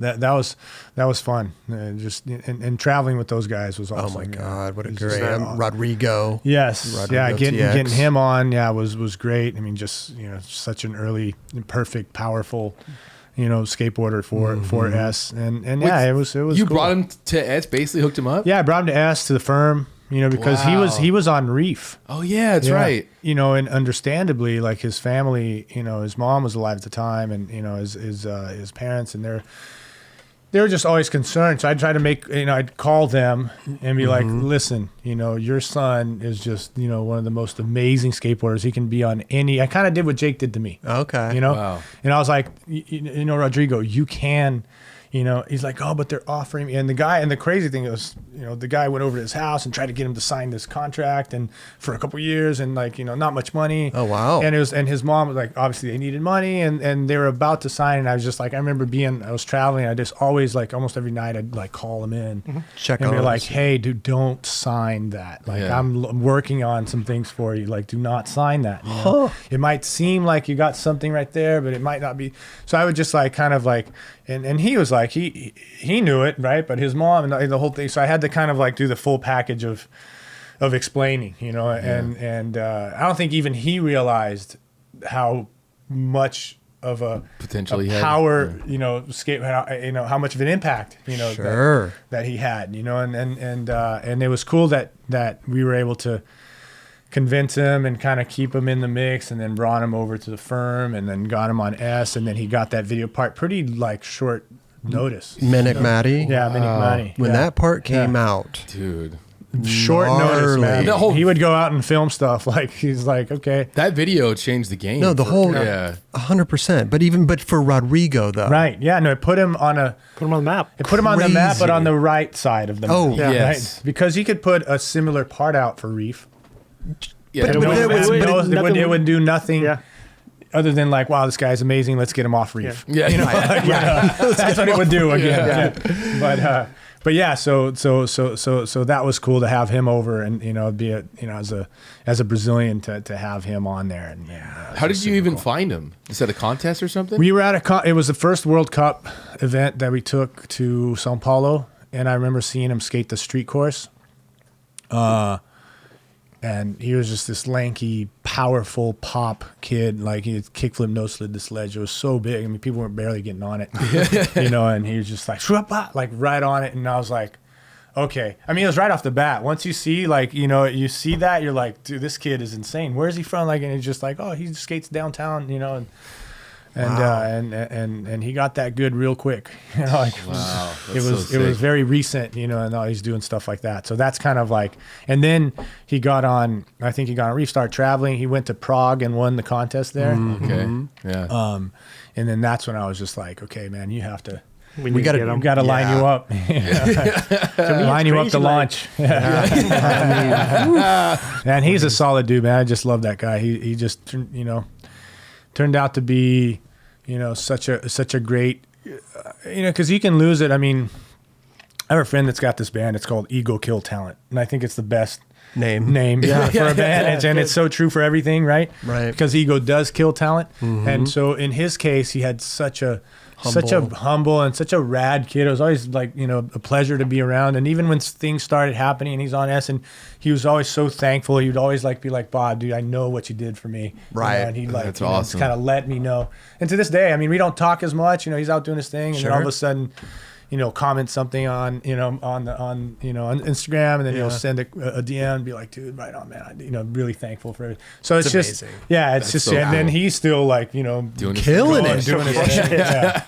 that was fun. Just and traveling with those guys was awesome. Oh my God, what a Just great Rodrigo. Yes, Rodrigo getting him on, was great. I mean, just such an early, perfect, powerful, skateboarder for S, and it was. You cool. brought him to S, basically hooked him up. Yeah, I brought him to S, to the firm. Because he was on Reef. Oh yeah, that's right. And understandably, like his family, his mom was alive at the time, and his parents, and they were just always concerned. So I'd try to make, I'd call them and be like, listen, your son is just, one of the most amazing skateboarders. He can be on any. I kind of did what Jake did to me. Okay. Wow. And I was like, Rodrigo, you can. He's like, oh, but they're offering me. And the crazy thing is, the guy went over to his house and tried to get him to sign this contract and for a couple of years and not much money. Oh, wow. And his mom was like, obviously they needed money and they were about to sign. And I was just like, I remember I was traveling. I just always almost every night I'd call him in Check and be on like, him. hey, dude, don't sign that. I'm working on some things for you. Do not sign that. It might seem like you got something right there, but it might not be. So I would just and he was like, he knew it, right? But his mom and the whole thing. So I had to kind of do the full package of explaining, and I don't think even he realized how much of a potential power, skate, how much of an impact, Sure. that he had, and it was cool that we were able to convince him and kind of keep him in the mix, and then brought him over to the firm, and then got him on S, and then he got that video part pretty short notice. Minic Matty. Yeah, Minic Matty. When that part came out, dude. Short notice, man. No, he would go out and film stuff. He's like, okay. That video changed the game. No, the whole 100%. But for Rodrigo though, right? Yeah, no, it put him on the map. It put him on the map, but on the right side of the map. Oh, yeah, yes. right? Because he could put a similar part out for Reef. Yeah, But it would do nothing. Yeah. Other than wow, this guy's amazing. Let's get him off Reef. Yeah. That's what it would do again. Yeah. But yeah, so that was cool to have him over, and be as a Brazilian to have him on there. And how did you even find him? Is that a contest or something? We were at it was the first World Cup event that we took to São Paulo, and I remember seeing him skate the street course. And he was just this lanky, powerful pop kid. He had kickflip, no slid the sledge. It was so big. I mean, people were barely getting on it, and he was just right on it. And I was like, okay. I mean, it was right off the bat. Once you see, you see that, you're like, dude, this kid is insane. Where's he from? And it's just oh, he skates downtown, and he got that good real quick. Wow, it was very recent, and now he's doing stuff like that. So that's kind of and then he got on. I think he got on Reef, started traveling. He went to Prague and won the contest there. Okay, yeah. And then that's when I was just like, okay, man, you have to. We got to line you up. Line you up to launch. And he's a solid dude, man. I just love that guy. He just turned out to be, such a great, because you can lose it. I mean, I have a friend that's got this band. It's called Ego Kill Talent, and I think it's the best name for a band, and it's so true for everything, right? Right. Because ego does kill talent, and so in his case, he had such a humble and such a rad kid. It was always a pleasure to be around. And even when things started happening and he's on S, and he was always so thankful. He would always be like, Bob, dude, I know what you did for me. Right. And he'd That's awesome. kind of let me know. And to this day, I mean, we don't talk as much. He's out doing his thing, and then all of a sudden, comment something on Instagram, and then he'll send a DM and be like, dude, right on, man. I'm really thankful for it. So it's just, amazing. it's just, so and then cool. he's still doing killing it, doing his thing. Yeah.